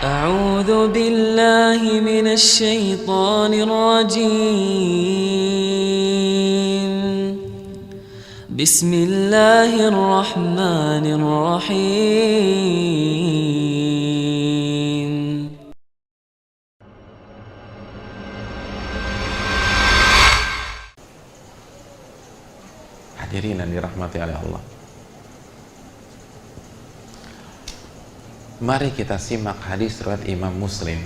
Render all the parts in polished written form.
أعوذ بالله من الشيطان الرجيم بسم الله الرحمن الرحيم Hadirin yang dirahmati oleh Allah, mari kita simak hadis riwayat Imam Muslim.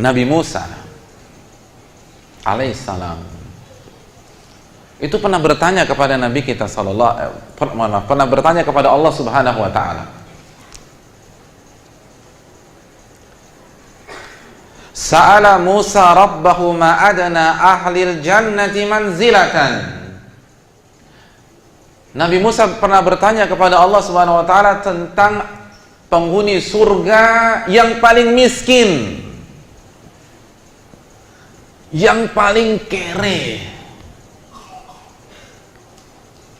Nabi Musa alaihissalam itu pernah bertanya kepada Nabi kita pernah bertanya kepada Allah Subhanahu wa taala. Sa'ala Musa rabbahu ma adana ahlil jannati manzilatan. Nabi Musa pernah bertanya kepada Allah Subhanahu wa taala tentang penghuni surga yang paling miskin, yang paling kere,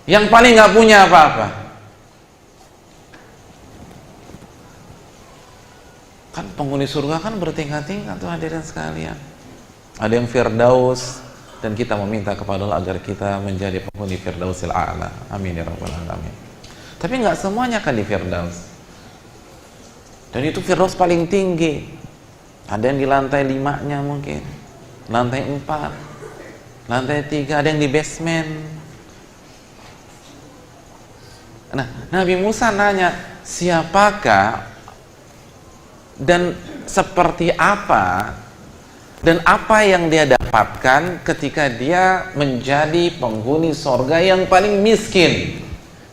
yang paling nggak punya apa-apa. Kan penghuni surga kan bertingkat-tingkat tuh hadirin sekalian. Ada yang Firdaus, dan kita meminta kepada Allah agar kita menjadi penghuni Firdausil A'la. Amin ya rabbal alamin. Tapi nggak semuanya kan di Firdaus. Dan itu Firdaus paling tinggi. Ada yang di lantai 5-nya mungkin, lantai 4, lantai 3, ada yang di basement. Nah, Nabi Musa nanya, siapakah dan seperti apa dan apa yang dia dapatkan ketika dia menjadi penghuni surga yang paling miskin.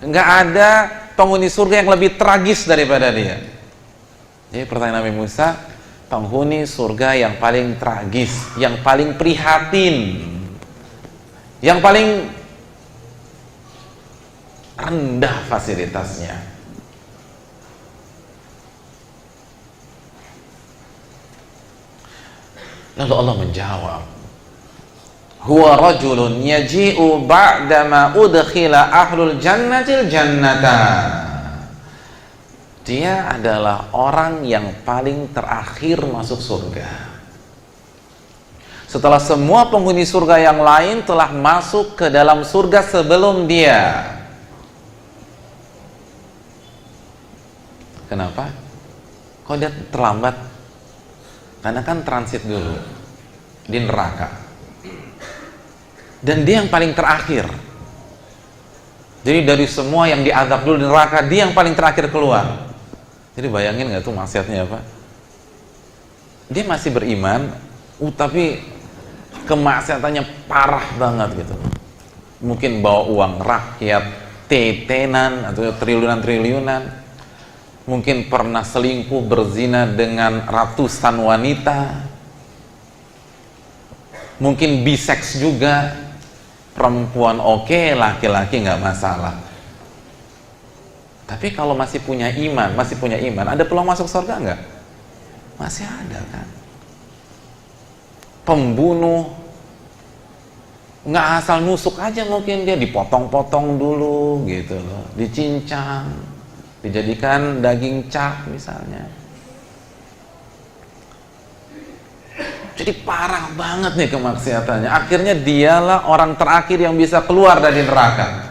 Nggak ada penghuni surga yang lebih tragis daripada dia. Jadi pertanyaan Nabi Musa, penghuni surga yang paling tragis, yang paling prihatin, yang paling rendah fasilitasnya. Lalu Allah menjawab, huwa rajulun yaji'u ba'dama udkhila ahlul jannatil jannata. Dia adalah orang yang paling terakhir masuk surga. Setelah semua penghuni surga yang lain telah masuk ke dalam surga sebelum dia. Kenapa? Kok dia terlambat? Karena kan transit dulu di neraka, dan dia yang paling terakhir. Jadi dari semua yang diazab dulu di neraka, dia yang paling terakhir keluar. Jadi bayangin nggak tuh maksiatnya apa? Dia masih beriman, tapi kemaksiatannya parah banget gitu. Mungkin bawa uang rakyat tetenan atau triliunan-triliunan. Mungkin pernah selingkuh, berzina dengan ratusan wanita. Mungkin biseks juga. Perempuan oke, laki-laki nggak masalah. Tapi kalau masih punya iman, ada peluang masuk surga nggak? Masih ada kan? Pembunuh, nggak asal nusuk aja, mungkin dia dipotong-potong dulu gitu loh, dicincang, dijadikan daging cak misalnya. Jadi parah banget nih kemaksiatannya. Akhirnya dialah orang terakhir yang bisa keluar dari neraka.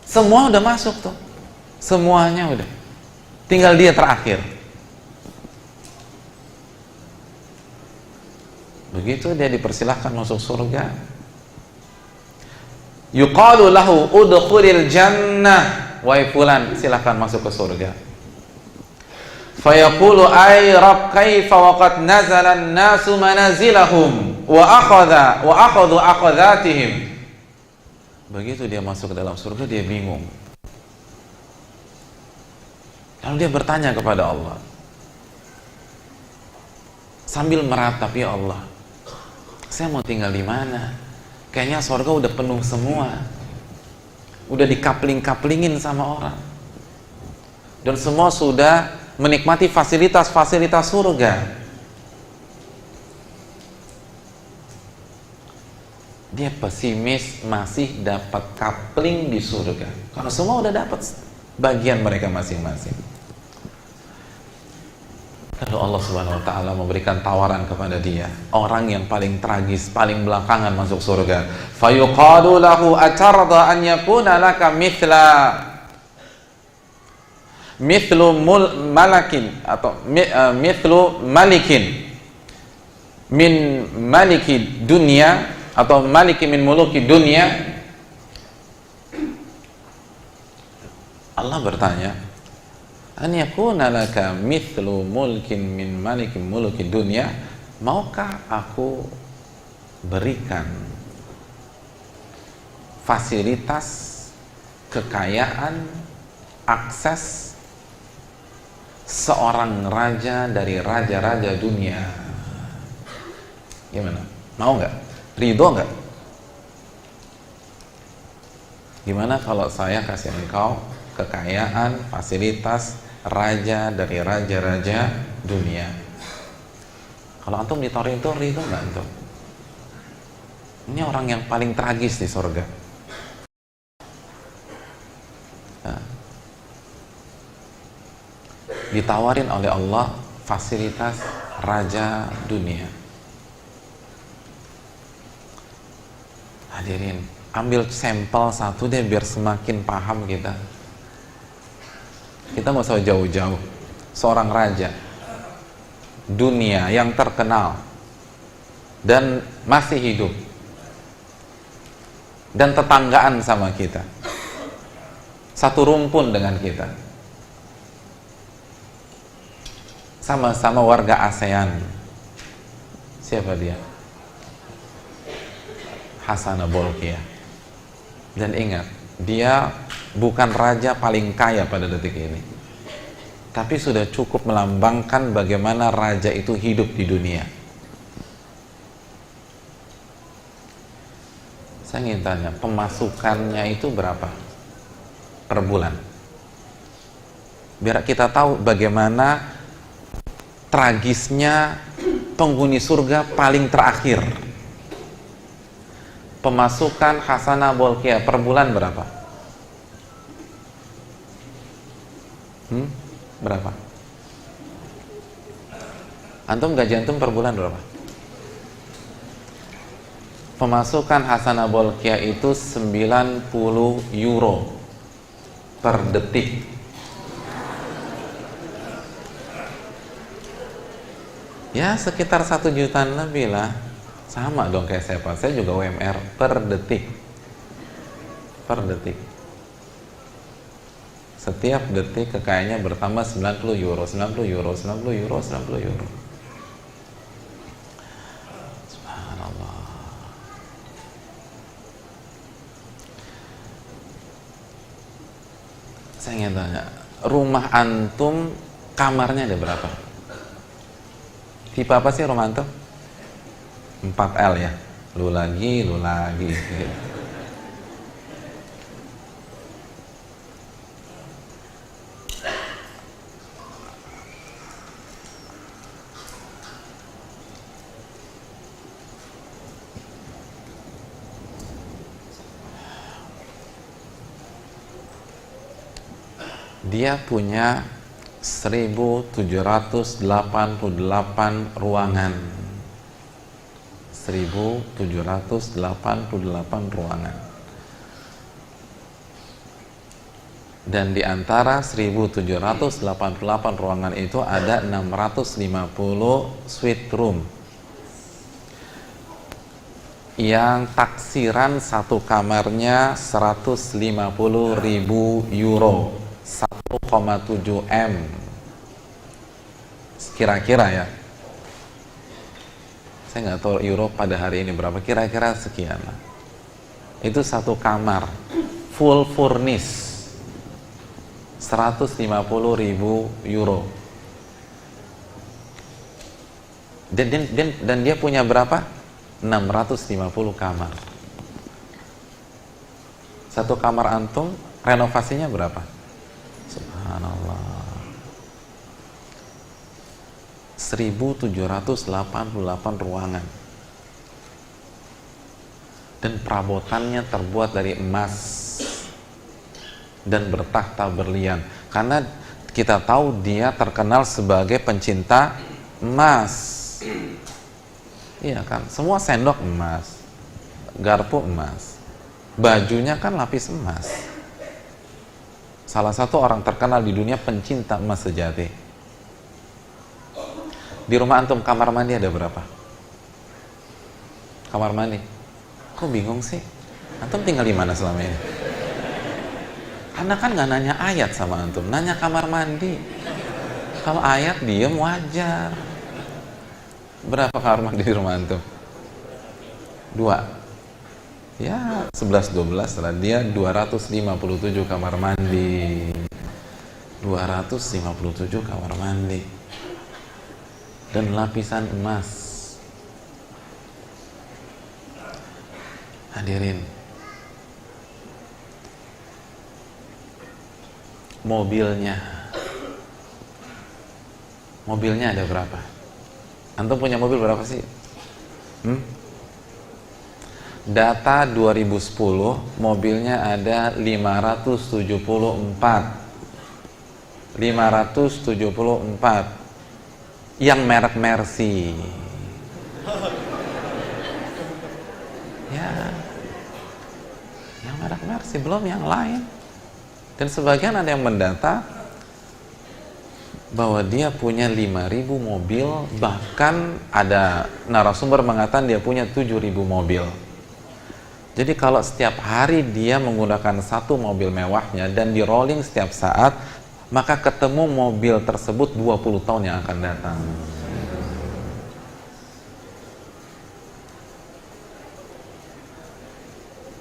Semua udah masuk tuh, semuanya udah, tinggal dia terakhir. Begitu dia dipersilahkan masuk surga, yuqalu lahu udkhulil jannah, wahai fulan, silahkan masuk ke surga. Fayaqulu ay rabb kaifa waqad nazala an-nasu manazilahum wa akhadhu akhadhatihim. Begitu dia masuk ke dalam surga, dia bingung. Lalu dia bertanya kepada Allah sambil meratap, ya Allah, saya mau tinggal di mana? Kayaknya surga udah penuh semua, udah dikapling-kaplingin sama orang, dan semua sudah menikmati fasilitas-fasilitas surga. dia pesimis masih dapat kapling di surga. Kalau semua udah dapat bagian mereka masing-masing. Lalu Allah Subhanahu wa taala memberikan tawaran kepada dia, orang yang paling tragis, paling belakangan masuk surga. Fayuqalu lahu atarda an yakuna laka mithlu malakin atau mithlu malikin min maliki dunia atau maliki min muluki dunia. Allah bertanya, an yakuna laka mithlu mulkin min maliki muluki dunia, maukah aku berikan fasilitas, kekayaan, akses seorang raja dari raja-raja dunia? Gimana? Mau nggak? Ridho nggak? Gimana kalau saya kasih engkau kekayaan, fasilitas raja dari raja-raja dunia? Kalau antum ditawarin itu, ridho nggak antum? Ini orang yang paling tragis di surga. Nah, ditawarin oleh Allah fasilitas raja dunia. Hadirin, ambil sampel satu deh biar semakin paham kita. Kita nggak usah jauh-jauh. Seorang raja dunia yang terkenal dan masih hidup dan tetanggaan sama kita, satu rumpun dengan kita, sama-sama warga ASEAN. Siapa dia? Hasanah Bolkiah. Dan ingat, dia bukan raja paling kaya pada detik ini, tapi sudah cukup melambangkan bagaimana raja itu hidup di dunia. Saya ingin tanya, pemasukannya itu berapa per bulan? Biar kita tahu bagaimana tragisnya penghuni surga paling terakhir. Pemasukan Hasanah Bolkiah per bulan berapa? Berapa? Antum gaji antum per bulan berapa? Pemasukan Hasanah Bolkiah itu 90 euro per detik. Ya sekitar 1 jutaan lebih lah. Sama dong kayak saya juga UMR per detik. Per detik. Setiap detik kekayaannya bertambah 90 euro, 90 euro, 90 euro, 90 euro. Subhanallah. Saya ingin tanya, rumah antum kamarnya ada berapa? Tipe apa sih rumah antum? 4L ya? Lu lagi gitu. Dia punya 1788 ruangan. 1788 ruangan. Dan di antara 1788 ruangan itu ada 650 suite room yang taksiran satu kamarnya 150.000 euro, 1,7 M kira-kira ya. Saya nggak tahu euro pada hari ini berapa, kira-kira sekian lah. Itu satu kamar full furnish 150.000 euro. Dan dia punya berapa? 650 kamar. Satu kamar antum renovasinya berapa? Subhanallah. 1788 ruangan. dan perabotannya terbuat dari emas dan bertahta berlian, karena kita tahu dia terkenal sebagai pencinta emas. Iya kan, semua sendok emas, garpu emas, bajunya kan lapis emas. Salah satu orang terkenal di dunia pencinta emas sejati. Di rumah antum kamar mandi ada berapa? Kamar mandi? Kok bingung sih? Antum tinggal di mana selama ini? Karena kan nggak nanya ayat sama antum, nanya kamar mandi. Kalau ayat diem wajar. Berapa kamar mandi di rumah antum? 2. Ya 11-12 lah, dia 257 kamar mandi. 257 kamar mandi dan lapisan emas. Hadirin, mobilnya ada berapa? Antum punya mobil berapa sih? Data 2010 mobilnya ada 574 yang merek Mercy. Ya, yang merek Mercy, belum yang lain. Dan sebagian ada yang mendata bahwa dia punya 5.000 mobil, bahkan ada narasumber mengatakan dia punya 7.000 mobil. Jadi kalau setiap hari dia menggunakan satu mobil mewahnya dan di rolling setiap saat, maka ketemu mobil tersebut 20 tahun yang akan datang.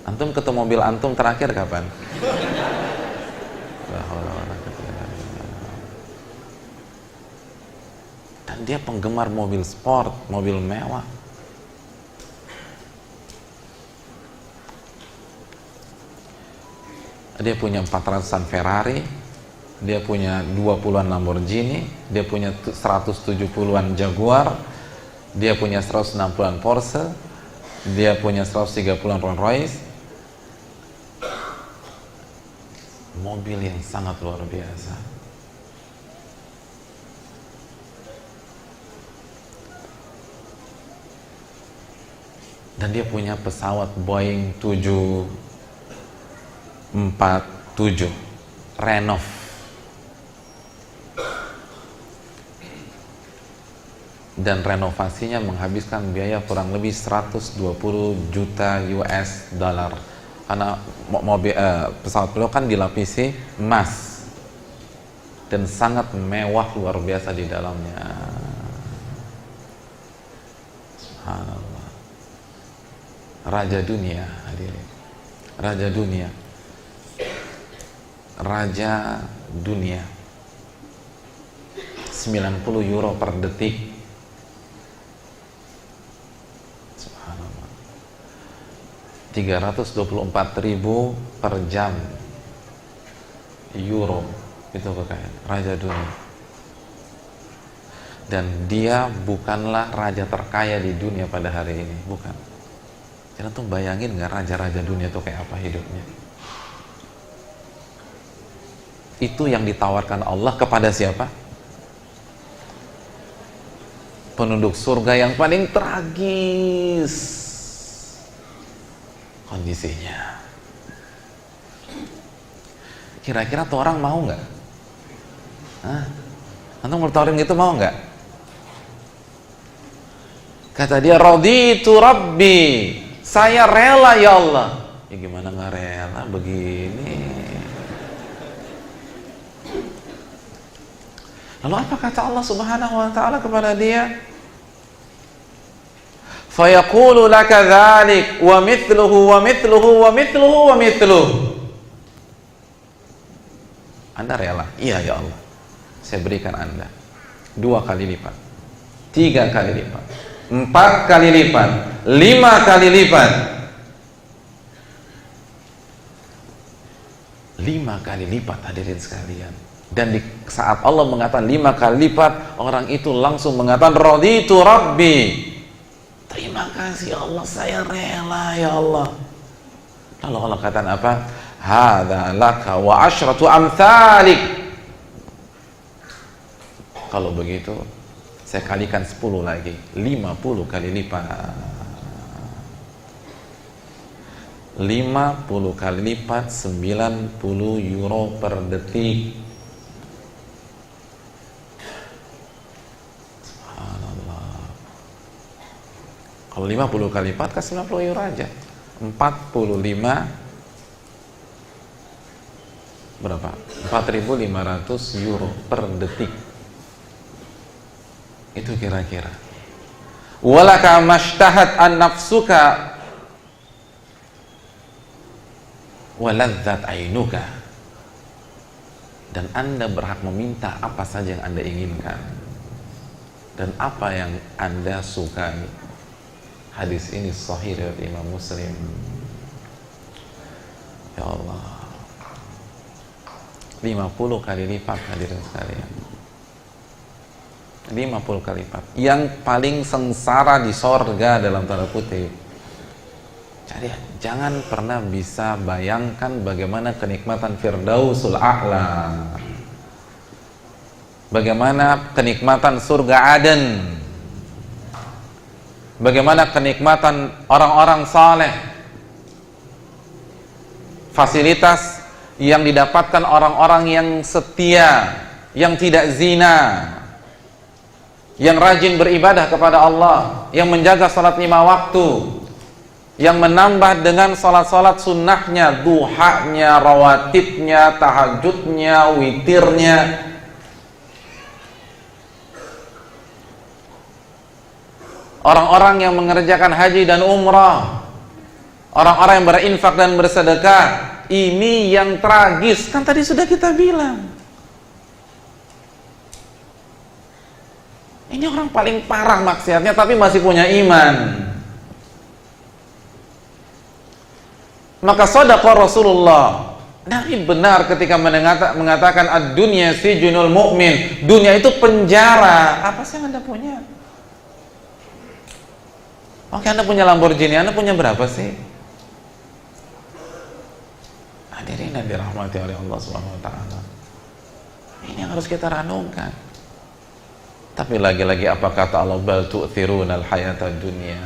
Antum ketemu mobil antum terakhir kapan? Dan dia penggemar mobil sport, mobil mewah. Dia punya 400-an Ferrari, dia punya 20-an Lamborghini, dia punya 170-an Jaguar, dia punya 160-an Porsche, dia punya 130-an Rolls Royce. Mobil yang sangat luar biasa. Dan dia punya pesawat Boeing 747 renov. Dan renovasinya menghabiskan biaya kurang lebih 120 juta US dollar. Karena pesawat beliau kan dilapisi emas dan sangat mewah luar biasa di dalamnya. Subhanallah. Raja dunia, hadirin. Raja dunia. Raja dunia. 90 euro per detik. Subhanallah. 324.000 per jam. Euro. Itu kekayaan raja dunia. Dan dia bukanlah raja terkaya di dunia pada hari ini, bukan. Jangan tuh bayangin nggak raja-raja dunia itu kayak apa hidupnya. Itu yang ditawarkan Allah kepada siapa? Penduduk surga yang paling tragis kondisinya. Kira-kira tuh orang mau nggak? Antum bertawarin gitu mau nggak? Kata dia, raditu rabbi, saya rela ya Allah. Ya gimana nggak rela begini? Lalu apa kata Allah Subhanahu wa taala kepada dia? Fayaqulu laka dzalik wa mithluhu wa mithluhu wa mithluhu wa mithluhu. Anda rela? Iya ya Allah. Saya berikan Anda 2 kali lipat, 3 kali lipat, 4 kali lipat, 5 kali lipat. 5 kali lipat, hadirin sekalian. Dan di saat Allah mengatakan 5 kali lipat, orang itu langsung mengatakan raditu rabbi, terima kasih ya Allah, saya rela ya Allah. Lalu Allah katakan apa? Hadza laka wa asyratu amthalik. Kalau begitu saya kalikan 10 lagi, 50 kali lipat. 50 kali lipat 90 euro per detik. Subhanallah. Kalau 50 kali lipat kan 90 euro aja. 45 berapa? 4.500 euro per detik. Itu kira-kira. Walaka mashtahat an nafsuka waladzat ainuka. Dan Anda berhak meminta apa saja yang Anda inginkan dan apa yang Anda sukai. Hadis ini sahih riwayat Imam Muslim. Ya Allah, 50 kali lipat hadirin sekalian, 50 kali lipat. Yang paling sengsara di sorga dalam tanda kutip. Jadi jangan pernah bisa bayangkan bagaimana kenikmatan Firdausul A'la, bagaimana kenikmatan surga Aden, bagaimana kenikmatan orang-orang saleh, fasilitas yang didapatkan orang-orang yang setia, yang tidak zina, yang rajin beribadah kepada Allah, yang menjaga salat 5 waktu, yang menambah dengan salat-salat sunnahnya, duhanya, rawatibnya, tahajudnya, witirnya. Orang-orang yang mengerjakan haji dan umrah, orang-orang yang berinfak dan bersedekah. Ini yang tragis, kan tadi sudah kita bilang. Ini orang paling parah maksiatnya tapi masih punya iman. Maka shadaqa Rasulullah. Nabi benar ketika mengatakan ad-dunya sijnul mu'min. Dunia itu penjara. Apa sih yang Anda punya? Oke, Anda punya Lamborghini, Anda punya berapa sih? Hadirin yang dirahmati oleh Allah Subhanahu wa taala. Ini yang harus kita renungkan. Tapi lagi-lagi apa kata Allah? Bal tu'thirunal hayatad dunya.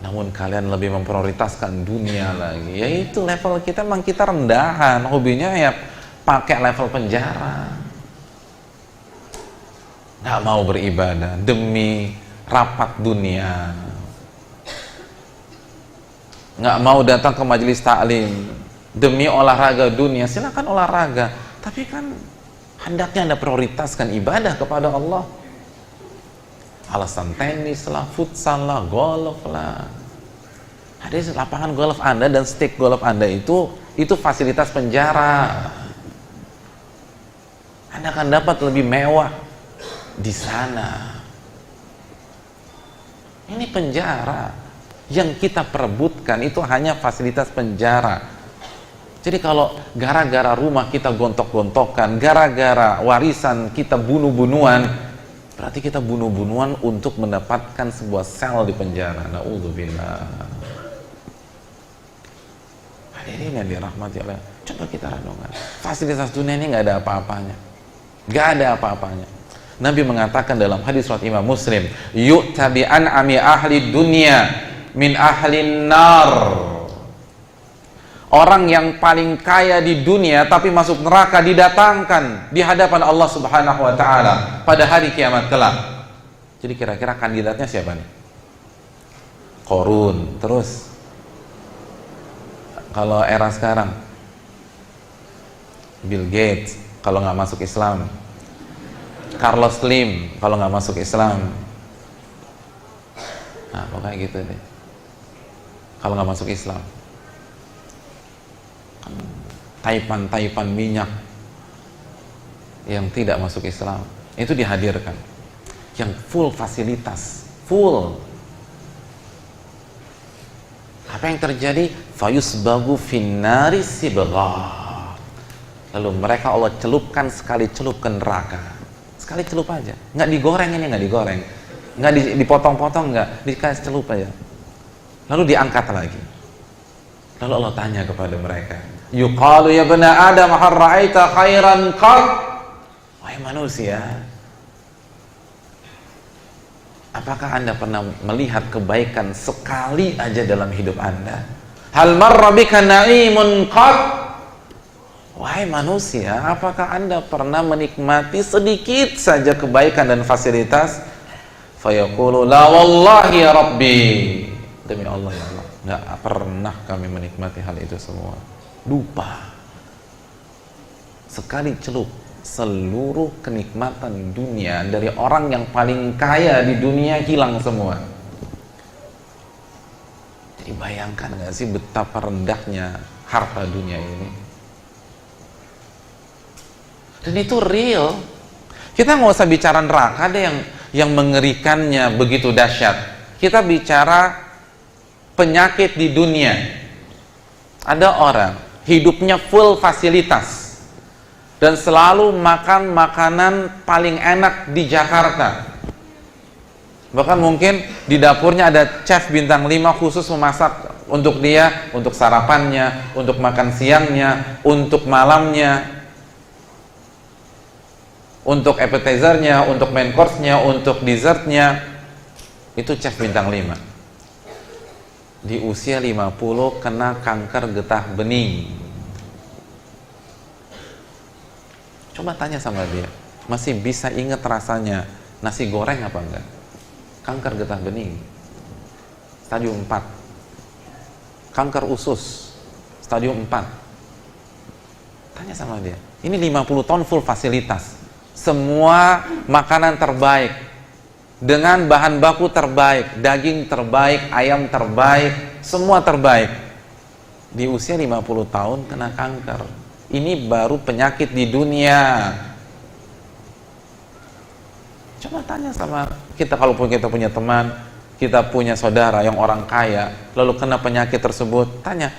Namun kalian lebih memprioritaskan dunia lagi. Yaitu level kita, memang kita rendahan. Hobinya ya pakai level penjara. Nggak mau beribadah demi rapat dunia. Nggak mau datang ke majelis taklim demi olahraga dunia. Silakan olahraga, tapi kan hendaknya Anda prioritaskan ibadah kepada Allah. Alasan tenis lah, futsal lah, golf lah. Ada lapangan golf Anda dan stick golf Anda itu fasilitas penjara. Anda akan dapat lebih mewah di sana. Ini penjara. Yang kita perebutkan itu hanya fasilitas penjara. Jadi kalau gara-gara rumah kita gontok-gontokan, gara-gara warisan kita bunuh-bunuhan, berarti kita bunuh-bunuhan untuk mendapatkan sebuah sel di penjara. Na'udzubillah. Hadirin yang dirahmati Allah, coba kita renungkan. Fasilitas dunia ini nggak ada apa-apanya. Nggak ada apa-apanya. Nabi mengatakan dalam hadis riwayat Imam Muslim, yu'ta bi an'ami ahli dunya min ahlin nar. Orang yang paling kaya di dunia tapi masuk neraka didatangkan di hadapan Allah Subhanahu wa taala pada hari kiamat kelak. Jadi kira-kira kandidatnya siapa nih? Qarun. Terus kalau era sekarang Bill Gates kalau nggak masuk Islam, Carlos Slim kalau nggak masuk Islam. Nah, pokoknya gitu deh. Kalau nggak masuk Islam, taipan minyak yang tidak masuk Islam itu dihadirkan, yang full fasilitas, full. Apa yang terjadi? Fayusbagu finnari sibgha. Lalu mereka Allah celupkan sekali celup ke neraka, sekali celup aja, nggak digoreng, ini nggak digoreng, nggak dipotong-potong, nggak dikasih celup aja, lalu diangkat lagi. Lalu Allah tanya kepada mereka, yuqalu ya bani Adam hal ra'aita khairan qat, wahai manusia, apakah anda pernah melihat kebaikan sekali aja dalam hidup anda? Hal marra bika na'imun qat, wahai manusia, apakah anda pernah menikmati sedikit saja kebaikan dan fasilitas? Fayaqulu la wallahi ya Rabbi, demi Allah ya Allah, nggak pernah kami menikmati hal itu semua. Lupa. Sekali celup, seluruh kenikmatan dunia dari orang yang paling kaya di dunia hilang semua. Jadi bayangkan nggak sih betapa rendahnya harta dunia ini. Dan itu real. Kita nggak usah bicara neraka deh yang mengerikannya begitu dahsyat. Kita bicara penyakit di dunia. Ada orang hidupnya full fasilitas dan selalu makan makanan paling enak di Jakarta. Bahkan mungkin di dapurnya ada chef bintang 5 khusus memasak untuk dia, untuk sarapannya, untuk makan siangnya, untuk malamnya, untuk appetizernya, untuk main course-nya, untuk dessertnya. Itu chef bintang 5. Di usia 50 kena kanker getah bening. Coba tanya sama dia, masih bisa ingat rasanya nasi goreng apa enggak? Kanker getah bening stadium 4, kanker usus stadium 4. Tanya sama dia. Ini 50 tahun full fasilitas, semua makanan terbaik, dengan bahan baku terbaik, daging terbaik, ayam terbaik, semua terbaik. Di usia 50 tahun kena kanker. Ini baru penyakit di dunia. Coba tanya sama kita, kalaupun kita punya teman, kita punya saudara yang orang kaya, lalu kena penyakit tersebut, tanya,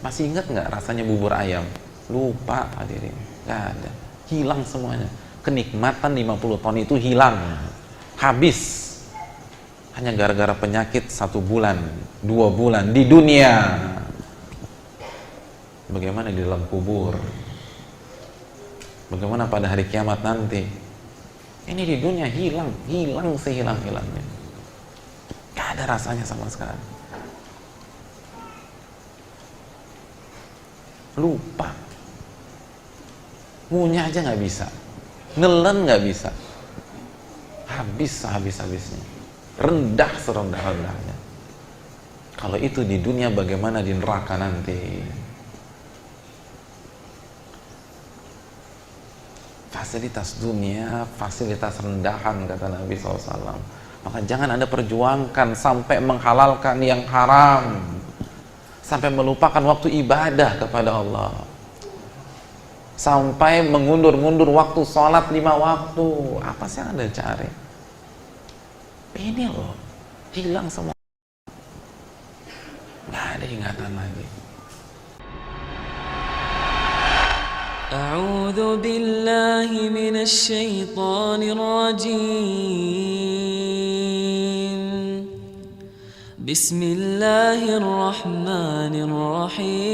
masih ingat nggak rasanya bubur ayam? Lupa hadirin, nggak ada, hilang semuanya. Kenikmatan 50 tahun itu hilang, habis, hanya gara-gara penyakit 1 bulan, 2 bulan di dunia. Bagaimana di dalam kubur? Bagaimana pada hari kiamat nanti? Ini di dunia hilang sehilang-hilangnya. Gak ada rasanya sama sekali. Lupa. Ngunyah aja gak bisa. Nelen gak bisa. Habis sehabis-habisnya. Rendah serendah-rendahnya. Kalau itu di dunia, bagaimana di neraka nanti? Fasilitas dunia, fasilitas rendahan, kata Nabi SAW. Maka jangan Anda perjuangkan sampai menghalalkan yang haram, sampai melupakan waktu ibadah kepada Allah, sampai mengundur-mundur waktu sholat 5 waktu. Apa sih yang Anda cari? Ini loh, hilang semua, nggak ada ingatan lagi. أعوذ بالله من الشيطان الرجيم بسم الله الرحمن الرحيم